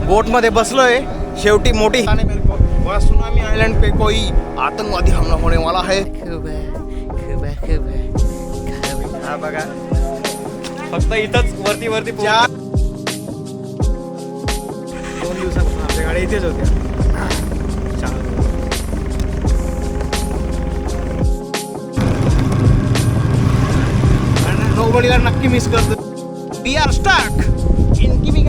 बोट मध्ये बसलोय शेवटी मोठी सुनामी आयलैंड पे कोई आतंकवादी हमला होने वाला है. हा बघा फक्त इथंच वरती 2 दिवसापासून आपल्या गाड्या इथेच होत्या. नोबडीला नक्की मिस करतो. We are stuck in giving.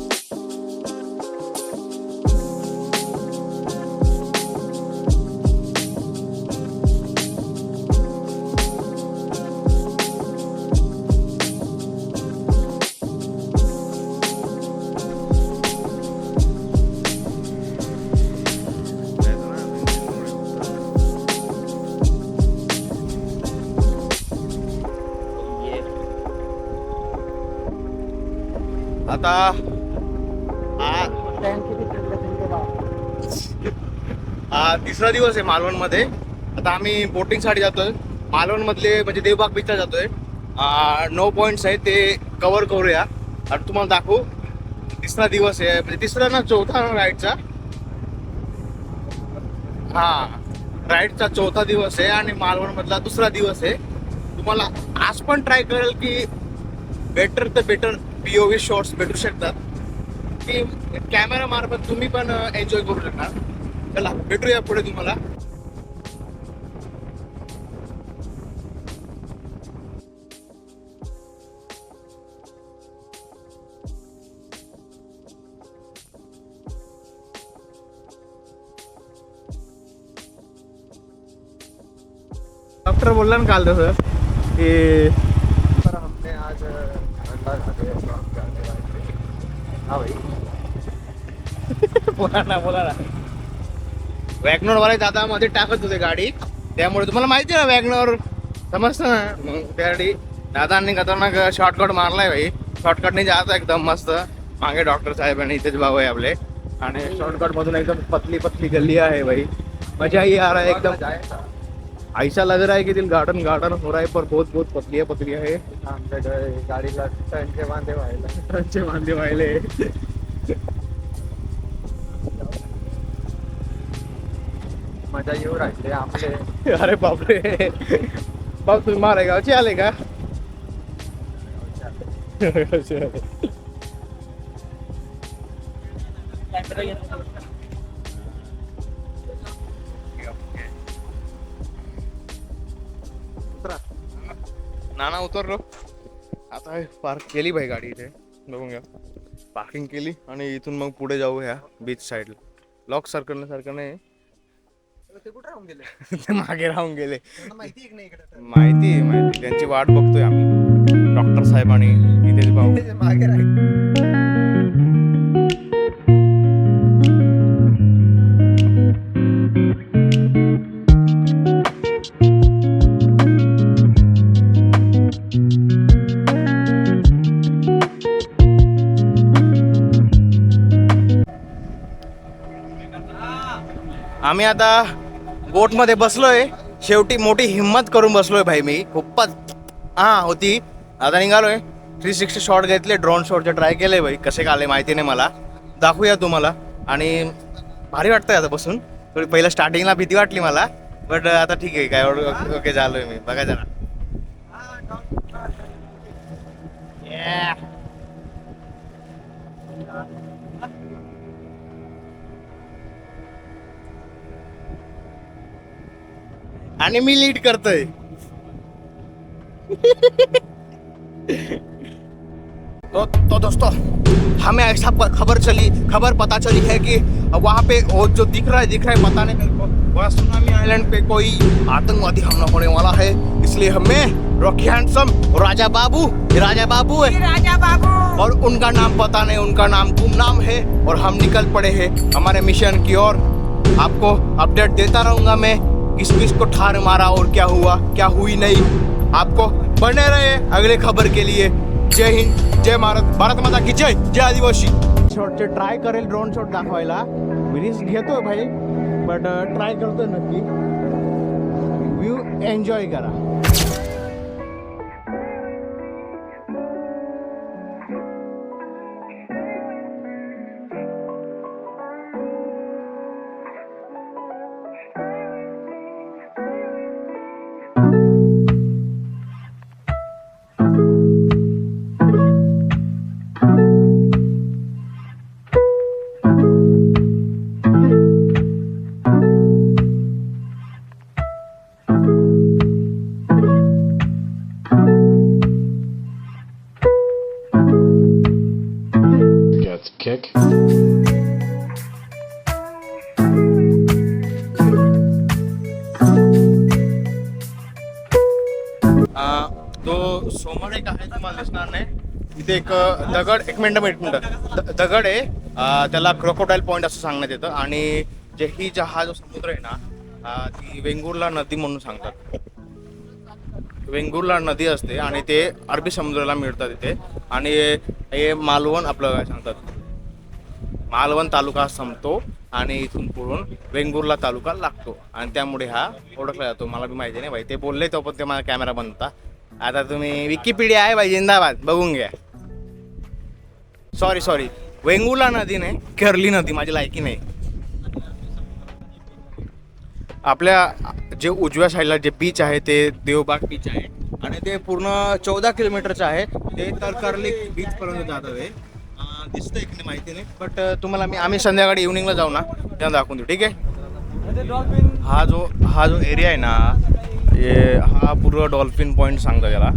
आता तिसरा दिवस आहे मालवण मध्ये. आता आम्ही बोटिंग साठी जातोय मालवण मधले म्हणजे देवबाग बीचला जातोय. 9 पॉइंट्स आहेत ते कव्हर करूया आणि तुम्हाला दाखवू. तिसरा दिवस आहे म्हणजे तिसरा ना चौथा राईडचा. राईडचा चौथा दिवस आहे आणि मालवण मधला दुसरा दिवस आहे. तुम्हाला आज पण ट्राय करेल की बेटर ते बेटर POV शॉट्स भेटू शकतात की कॅमेरा मार्फत तुम्ही पण एन्जॉय करू शकणार. चला भेटूया पुढे तुम्हाला. डॉक्टर बोलला ना काल तसं की हमने आज बोला ना वॅगनर वाले दादा मध्ये टाकत होते गाडी, त्यामुळे तुम्हाला माहिती आहे ना वॅगनर समजतं ना. मग त्यासाठी दादांनी खतरनाक शॉर्टकट मारलाय भाई. शॉर्टकटने जायचं एकदम मस्त. मागे डॉक्टर साहेब आणि इथेच भाऊ आहे आपले आणि शॉर्टकट मधून एकदम पतली गली आहे भाई. मजा ही आ रहा है एकदम. ऐसा लग रहा है कि दिल गार्डन हो रहा है पर बहुत पतली है. गाडीला टनचे बांधे व्हायले. मजा येऊ राहिले आपले. अरे बापरे बाप तुम्ही मारेगावचे आले का? नाना उतरलो. आता पार्क केली भाई गाडी इथे बघून घ्या. पार्किंग केली आणि इथून मग पुढे जाऊ ह्या बीच साईडला. लॉक सारखं नाही. ते कुठे राहून गेले? ते मागे राहून गेले. माहिती त्यांची वाट बघतोय आम्ही डॉक्टर साहेब आणि इथेच भाऊ मागे आम्ही आता बोट मध्ये बसलोय. शेवटी मोठी हिम्मत करून बसलोय भाई. मी खूपच होती. आता निघालोय. 360 शॉट घेतले. ड्रोन शॉटचे ट्राय केले भाई. कसे आले माहिती नाही मला. दाखवूया तुम्हाला. आणि भारी वाटतंय आता बसून. थोडी पहिलं स्टार्टिंगला भीती वाटली मला बट आता ठीक आहे. काय ओके झालोय मी. बघा जरा. आणि मी लीड करतोय. तो दोस्तों हमें ऐसा खबर पता चली है कि वहाँ पे वो जो दिख रहा है पता नहीं मेरे को. वहाँ सुनामी आइलैंड पे कोई आतंकवादी हमला होने वाला है. इसलिए हमें रॉकी हैंडसम राजा बाबू है और उनका नाम पता नहीं. उनका नाम गुमनाम है और हम निकल पड़े हैं हमारे मिशन की ओर. आपको अपडेट देता रहूंगा मैं किस को ठार मारा और क्या हुआ क्या हुई नहीं. आपको बने रहे अगले खबर के लिए. जय हिंद, जय भारत माता की जय. जय आदिवासी. शॉटचे ट्राय करेल ड्रोन शॉट दाखवायला. रिस्क घेतोय भाई बट ट्राय करतोय नक्की. व्ह्यू एन्जॉय करा. kick. तो समोर एक आहे तुम्हाला दिसणार नाही इथे एक दगड एक मिनटं दगड आहे त्याला क्रोकोडाईल पॉईंट असं सांगण्यात येतं आणि ही हा जो समुद्र आहे ना ती वेंगुर्ला नदी म्हणून सांगतात. वेंगुर्ला नदी असते आणि ते अरबी समुद्राला मिळतात इथे आणि हे मालवण आपलं काय सांगतात मालवण तालुका संपतो आणि इथून पुढून वेंगुर्ला तालुका लागतो आणि त्यामुळे हा ओळखला जातो. मला बी माहिती नाही भाई ते बोलले तो पण ते माझा कॅमेरा बनता. आता तुम्ही विकिपीडिया आहे भाई जिंदाबाद बघून घ्या. सॉरी वेंगुर्ला नदी नाही कर्ली नदी माझी लायकी नाही. आपल्या जे उजव्या साईडला जे बीच आहे ते देवबाग बीच आहे आणि ते पूर्ण 14 किलोमीटरचं आहे. ते तर कर्ली बीचपर्यंत जातं आहे. दिसतंय की नाही माहिती नाही बट तुम्हाला आम्ही संध्याकाळी इव्हनिंगला जाऊ ना तेव्हा दाखवून देऊ ठीक आहे. हा जो एरिया आहे ना हा पूर्ण डॉल्फिन पॉईंट सांगता त्याला.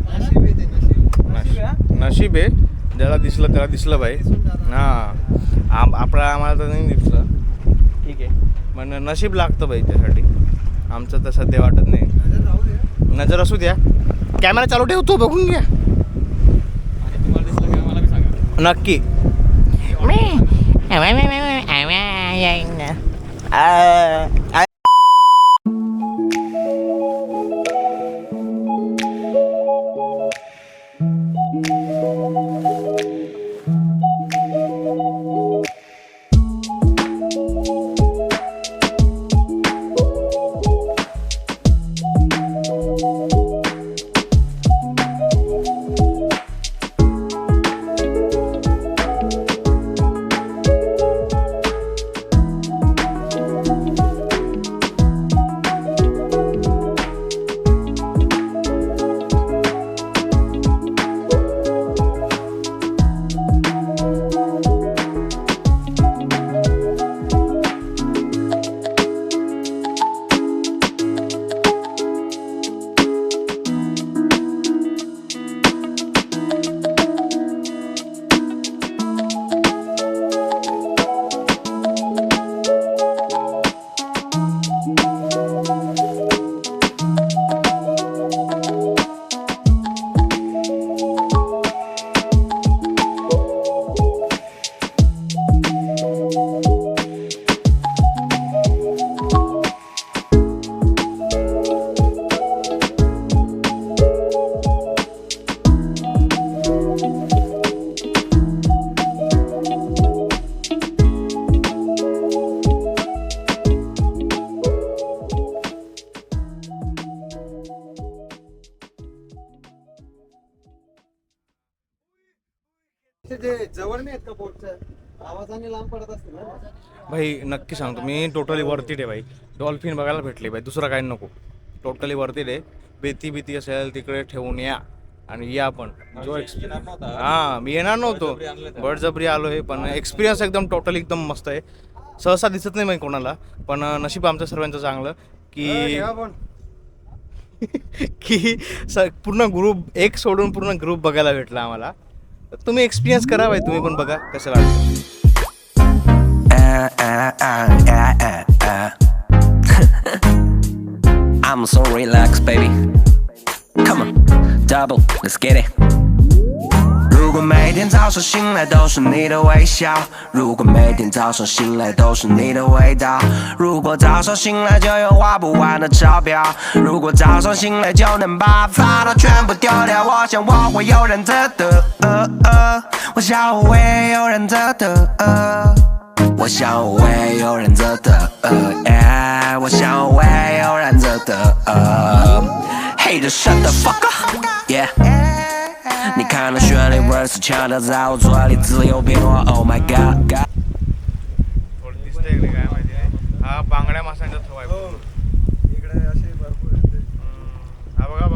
नशीब आहे ज्याला दिसलं भाई हां आम्हाला तर नाही दिसलं ठीक आहे पण नशीब लागतं भाई त्यासाठी. आमचं तर सध्या वाटत नाही. नजर असू द्या कॅमेरा चालू ठेवतो बघून घ्या नक्की. जवळ नाही का बोटच्या आवाजाने लांब पडत असते ना भाई. नक्की सांगतो मी टोटली वरती आहे भाई. डॉल्फिन बघायला भेटली भाई दुसरं काही नको. टोटली वरती आहे. भीती असेल तिकडे ठेवून या आणि या पण जो हां मी येणार नव्हतो बळजबरी आलो आहे पण एक्सपिरियन्स एकदम टोटली एकदम मस्त आहे. सहसा दिसत नाही माहिती कोणाला पण नशीब आमचं सर्वांचं चांगलं की पूर्ण ग्रुप एक सोडून पूर्ण ग्रुप बघायला भेटला आम्हाला. तुम्ही एक्सपिरियन्स करा भाई तुम्ही पण बघा कसं वाटतं. I'm so relaxed, baby. Come on, double, let's get it. 如果每天早上醒来都是你的微笑，如果每天早上醒来都是你的味道，如果早上醒来就有花不完的钞票，如果早上醒来就能把烦恼全部丢掉，我想我会有人这的，我想我会有人这的，我想我会有人这的，我想我会有人这的，Hey, shut the fuck up, yeah. 你看那旋律 verse 强调在我嘴里自由变化 Oh my god दिसतंय काय माहिती नाही. हा बांगड्या माशांचा थवा आहे. इकडे असे भरपूर आहेत. हा बघा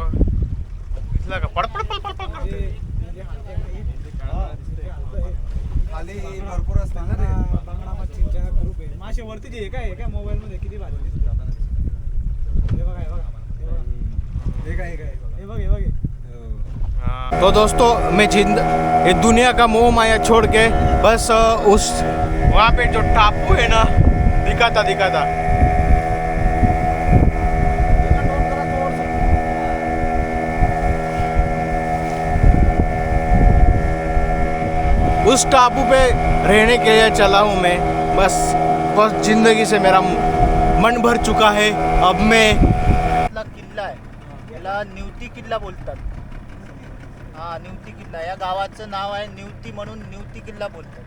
दिसला का पडपड करते. खाली भरपूर असतात ना ते बांगडा मच्छींचा ग्रुप आहे. मासे वरती जे काय मोबाईल मध्ये किती भारी दिसतात. हे बघा हे काय हे बघ हा तो दोस्तों मैं ये दुनिया का मोह माया छोड़ के बस उस वहाँ पे जो टापू है ना दिखाता उस टापू पे रहने के लिए चला हूँ मैं। बस जिंदगी से मेरा मन भर चुका है। अब मैं किल्ला आहे, याला निवती किल्ला बोलतात. हा, निवती किल्ला. या गावाचं नाव आहे निवती म्हणून निवती किल्ला बोलतात.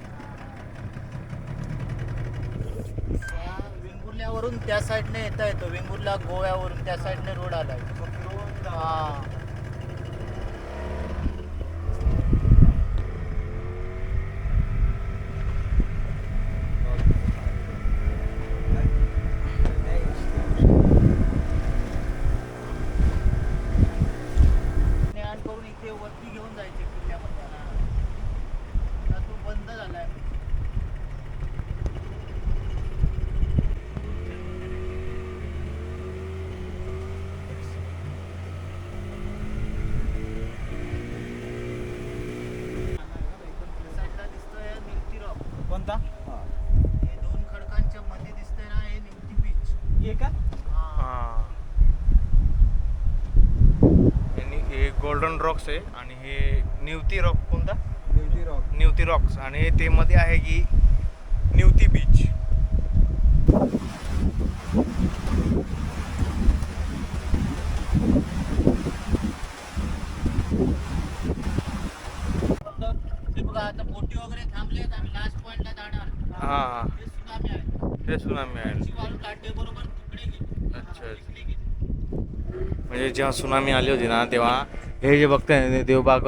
वेंगुर्ल्यावरून त्या साईडने येता येतो. वेंगुर्ला गोव्यावरून त्या साईडने रोड आलाय. हा. करून इथे वरती घेऊन जायचे किल्ल्यामध्ये. आता तो बंद झालाय. साईडला दिसतोय निवती रॉक. कोणता हे दोन खडकांच्या मध्ये दिसतंय ना, हे निवती बीच. हे का? हे गोल्डन रॉक्स आहे आणि हे निवती रॉक कोणता निवती रॉक. निवती रॉक्स आणि ते मध्ये आहे की निवती बीच. हे बघा आता बोटी वगैरे थांबलेत. आम्ही लास्ट पॉइंटला जाणार. हा हे सुनामी आहे. हे सुनामी आहे. अशी वाळू लाटे बरोबर तुकडे गेले. अच्छा. इकडे गेले. म्हणजे जेव्हा सुनामी आली होती ना तेव्हा हे जे बघताय देवबाग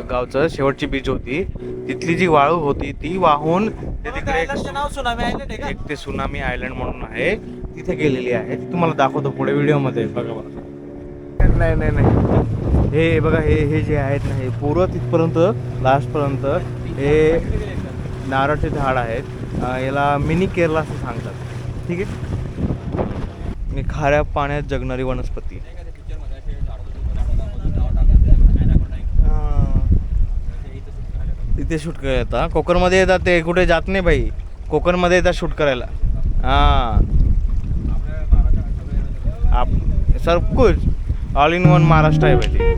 गावचं शेवटची बीच होती. तिथली जी वाळू होती ती वाहून ते तिकडे आयलंडचं नाव सुनामी आयलंड आहे का? एक ते सुनामी आयलंड म्हणून आहे तिथे गेलेली आहे. ती तुम्हाला दाखवतो पुढे व्हिडिओमध्ये. बघा नाही हे बघा हे जे आहेत ना हे पूर्ण तिथपर्यंत लास्टपर्यंत हे नारळचे झाड आहेत. याला मिनी केरला असं सांगतात. ठीक आहे. खाऱ्या पाण्यात जगणारी वनस्पती. इथे शूट करायला येतात. कोकणमध्ये येतात ते कुठे जात नाही भाई. कोकणमध्ये येतात शूट करायला. आप सब कुछ ऑल इन वन महाराष्ट्र आहे भाई ते.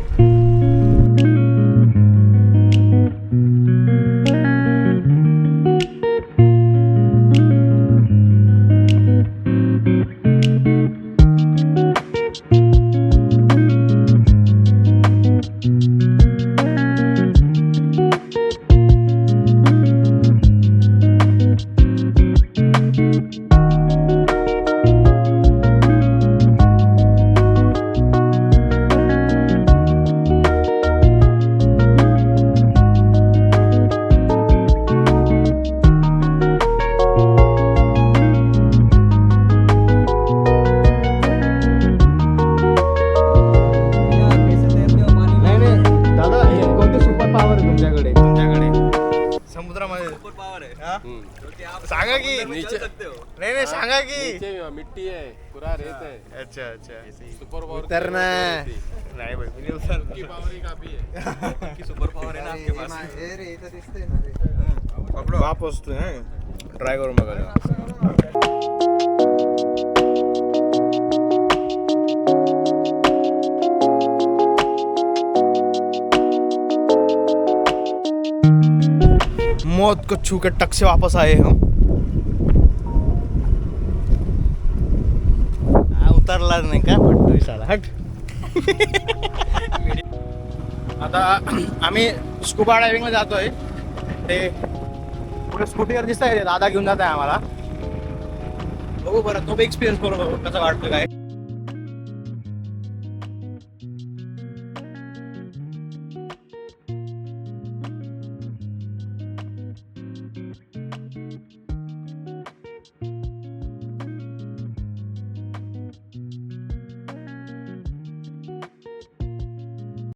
सांगा की नीचे नाही सांगा की नीचे मिट्टी है पूरा रेत है. अच्छा सुपर पावर उतरना है. नाही भाई मी उतर की पावर ही काफी है. की सुपर पॉवर आहे ना आपके पास. हे रे इथं दिसतंय ना रे. पकडो वापस तू ट्राय करून बघा. मौत को छू के टक से वापस आए हम. उतरला नाही का पट्टू साला हट. आता आम्ही स्कुबा डायव्हिंगला जातोय. ते पुढे स्कूटीवर दिसत आहे दादा घेऊन जात आहे आम्हाला. बघू बरं तो एक्सपिरियन्स करू कसं वाटतं काय.